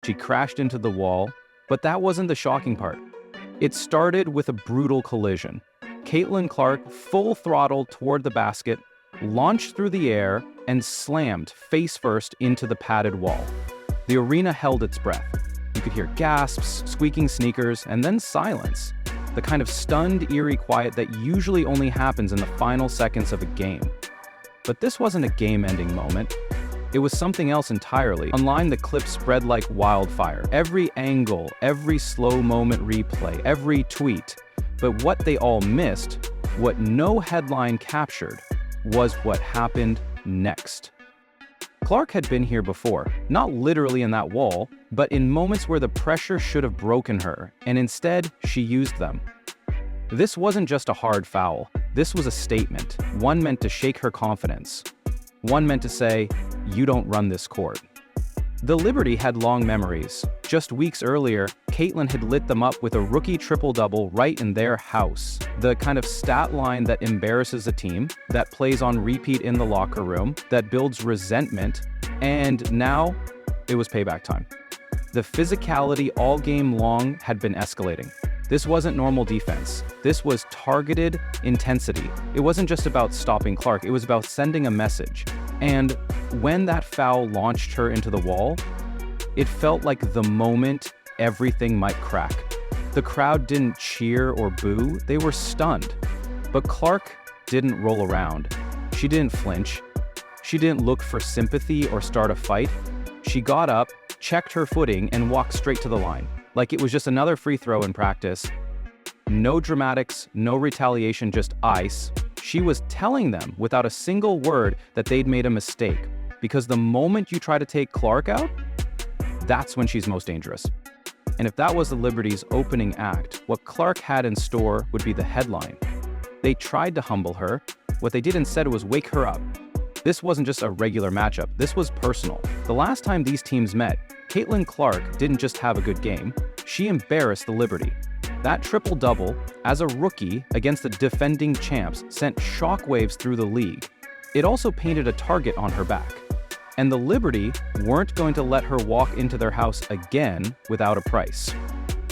She crashed into the wall, but that wasn't the shocking part. It started with a brutal collision. Caitlin Clark, full throttle toward the basket, launched through the air and slammed face first into the padded wall. The arena held its breath. You could hear gasps, squeaking sneakers, and then silence. The kind of stunned, eerie quiet that usually only happens in the final seconds of a game. But this wasn't a game-ending moment. It was something else entirely. Online, the clip spread like wildfire. Every angle, every slow moment replay, every tweet. But what they all missed, what no headline captured, was what happened next. Clark had been here before, not literally in that wall, but in moments where the pressure should have broken her, and instead, she used them. This wasn't just a hard foul. This was a statement, one meant to shake her confidence. One meant to say, "You don't run this court." The Liberty had long memories. Just weeks earlier, Caitlin had lit them up with a rookie triple-double right in their house. The kind of stat line that embarrasses a team, that plays on repeat in the locker room, that builds resentment, and now it was payback time. The physicality all game long had been escalating. This wasn't normal defense. This was targeted intensity. It wasn't just about stopping Clark, it was about sending a message. And when that foul launched her into the wall, it felt like the moment everything might crack. The crowd didn't cheer or boo, they were stunned. But Clark didn't roll around. She didn't flinch. She didn't look for sympathy or start a fight. She got up, checked her footing, and walked straight to the line, like it was just another free throw in practice. No dramatics, no retaliation, just ice. She was telling them without a single word that they'd made a mistake, because the moment you try to take Clark out, that's when she's most dangerous. And if that was the Liberty's opening act, what Clark had in store would be the headline. They tried to humble her. What they did instead was wake her up. This wasn't just a regular matchup, this was personal. The last time these teams met, Caitlin Clark didn't just have a good game, she embarrassed the Liberty. That triple-double, as a rookie against the defending champs, sent shockwaves through the league. It also painted a target on her back. And the Liberty weren't going to let her walk into their house again without a price.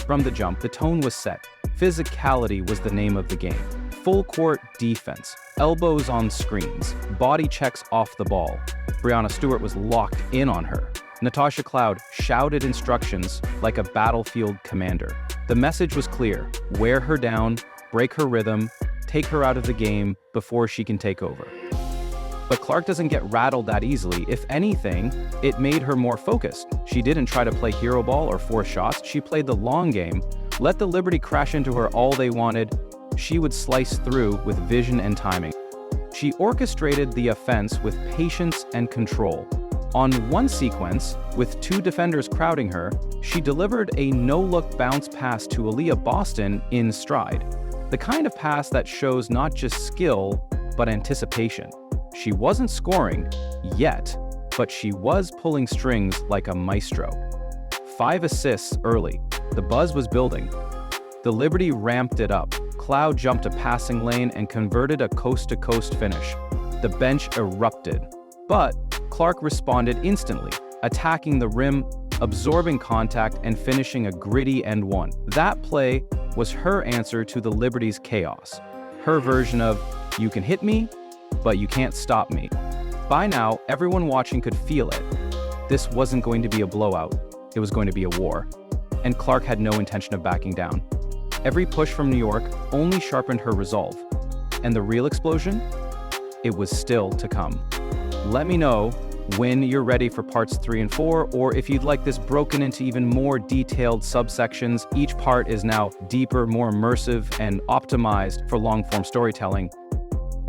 From the jump, the tone was set. Physicality was the name of the game. Full-court defense, elbows on screens, body checks off the ball. Breanna Stewart was locked in on her. Natasha Cloud shouted instructions like a battlefield commander. The message was clear: wear her down, break her rhythm, take her out of the game before she can take over. But Clark doesn't get rattled that easily. If anything, it made her more focused. She didn't try to play hero ball or force shots. She played the long game. Let the Liberty crash into her all they wanted. She would slice through with vision and timing. She orchestrated the offense with patience and control. On one sequence, with two defenders crowding her, she delivered a no-look bounce pass to Aaliyah Boston in stride. The kind of pass that shows not just skill, but anticipation. She wasn't scoring yet, but she was pulling strings like a maestro. 5 assists early. The buzz was building. The Liberty ramped it up. Cloud jumped a passing lane and converted a coast-to-coast finish. The bench erupted. But Clark responded instantly, attacking the rim, absorbing contact, and finishing a gritty end one. That play was her answer to the Liberty's chaos. Her version of, you can hit me, but you can't stop me. By now, everyone watching could feel it. This wasn't going to be a blowout. It was going to be a war. And Clark had no intention of backing down. Every push from New York only sharpened her resolve. And the real explosion? It was still to come. Let me know when you're ready for parts 3 and 4, or if you'd like this broken into even more detailed subsections. Each part is now deeper, more immersive, and optimized for long-form storytelling.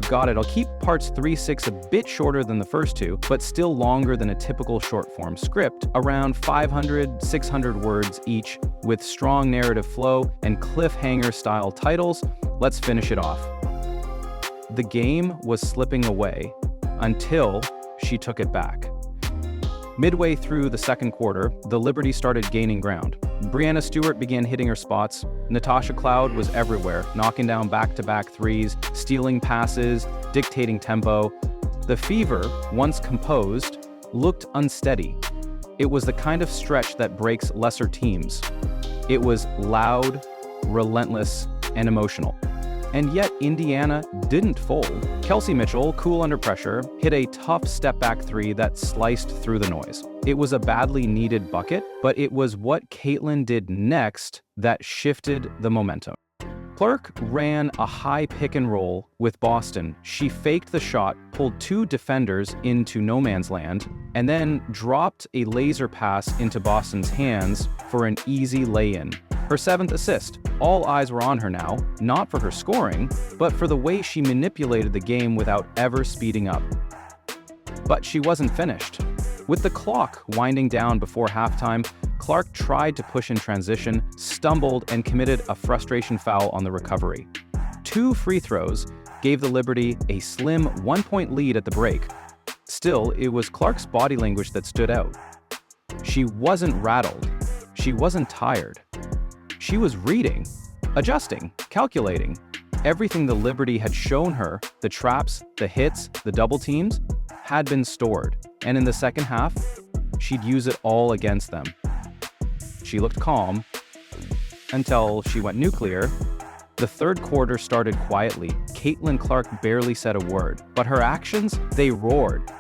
I've got it. I'll keep parts 3, 6 a bit shorter than the first two, but still longer than a typical short-form script, around 500, 600 words each, with strong narrative flow and cliffhanger-style titles. Let's finish it off. The game was slipping away until she took it back. Midway through the second quarter, the Liberty started gaining ground. Breanna Stewart began hitting her spots. Natasha Cloud was everywhere, knocking down back-to-back threes, stealing passes, dictating tempo. The Fever, once composed, looked unsteady. It was the kind of stretch that breaks lesser teams. It was loud, relentless, and emotional. And yet Indiana didn't fold. Kelsey Mitchell, cool under pressure, hit a tough step-back three that sliced through the noise. It was a badly needed bucket, but it was what Caitlin did next that shifted the momentum. Clark ran a high pick and roll with Boston. She faked the shot, pulled two defenders into no man's land, and then dropped a laser pass into Boston's hands for an easy lay-in. Her 7th assist. All eyes were on her now, not for her scoring, but for the way she manipulated the game without ever speeding up. But she wasn't finished. With the clock winding down before halftime, Clark tried to push in transition, stumbled, and committed a frustration foul on the recovery. 2 free throws gave the Liberty a slim 1-point lead at the break. Still, it was Clark's body language that stood out. She wasn't rattled. She wasn't tired. She was reading, adjusting, calculating. Everything the Liberty had shown her, the traps, the hits, the double teams, had been stored. And in the second half, she'd use it all against them. She looked calm until she went nuclear. The third quarter started quietly. Caitlin Clark barely said a word, but her actions, they roared.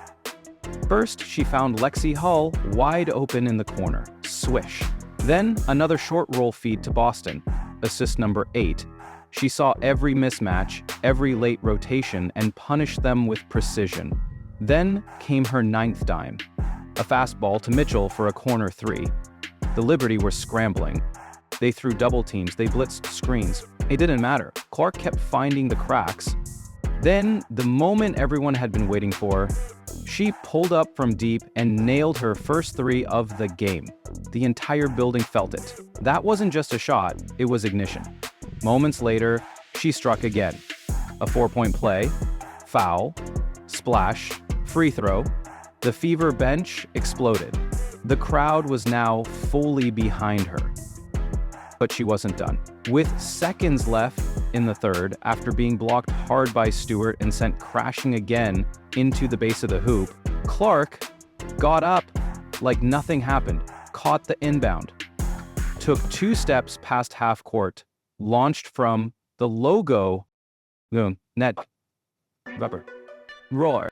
First, she found Lexi Hull wide open in the corner. Swish. Then, another short roll feed to Boston. Assist number 8. She saw every mismatch, every late rotation, and punished them with precision. Then came her 9th dime. A fastball to Mitchell for a corner 3. The Liberty were scrambling. They threw double teams, they blitzed screens. It didn't matter. Clark kept finding the cracks. Then, the moment everyone had been waiting for, she pulled up from deep and nailed her first 3 of the game. The entire building felt it. That wasn't just a shot, it was ignition. Moments later, she struck again. A 4-point play, foul, splash, free throw. The Fever bench exploded. The crowd was now fully behind her. But she wasn't done. With seconds left in the third, after being blocked hard by Stewart and sent crashing again into the base of the hoop, Clark got up like nothing happened, caught the inbound, took 2 steps past half court, launched from the logo net rubber roar.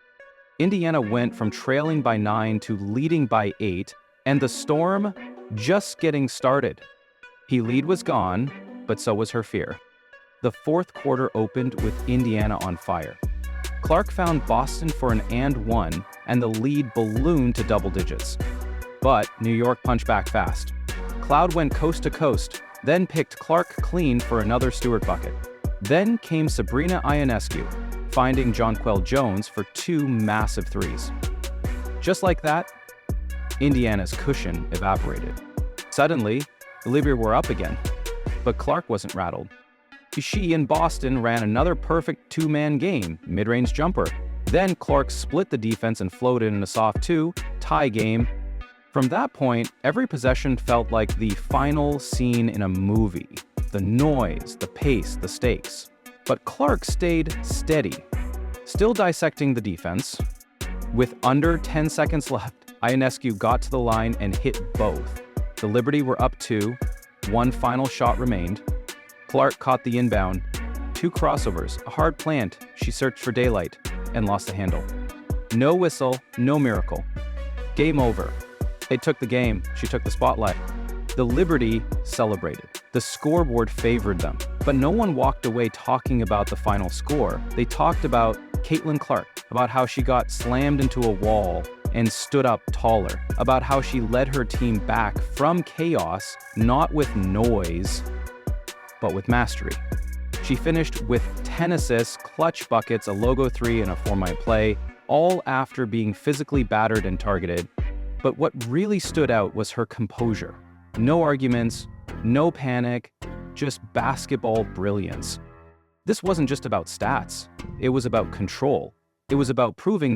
Indiana went from trailing by 9 to leading by 8, and the Storm just getting started. Her lead was gone, but so was her fear. The fourth quarter opened with Indiana on fire. Clark found Boston for an and one, and the lead ballooned to double digits. But New York punched back fast. Cloud went coast to coast, then picked Clark clean for another Stewart bucket. Then came Sabrina Ionescu, finding Jonquel Jones for 2 massive threes. Just like that, Indiana's cushion evaporated. Suddenly, the Liberty were up again, but Clark wasn't rattled. She and Boston ran another perfect 2-man game, mid-range jumper. Then Clark split the defense and floated in a soft 2, tie game. From that point, every possession felt like the final scene in a movie. The noise, the pace, the stakes. But Clark stayed steady, still dissecting the defense. With under 10 seconds left, Ionescu got to the line and hit both. The Liberty were up 2, 1 final shot remained. Clark caught the inbound. 2 crossovers, a hard plant. She searched for daylight and lost the handle. No whistle, no miracle. Game over. They took the game. She took the spotlight. The Liberty celebrated. The scoreboard favored them. But no one walked away talking about the final score. They talked about Caitlin Clark, about how she got slammed into a wall and stood up taller, about how she led her team back from chaos, not with noise, but with mastery. She finished with 10 assists, clutch buckets, a logo 3, and a 4-point play, all after being physically battered and targeted. But what really stood out was her composure. No arguments, no panic, just basketball brilliance. This wasn't just about stats. It was about control. It was about proving that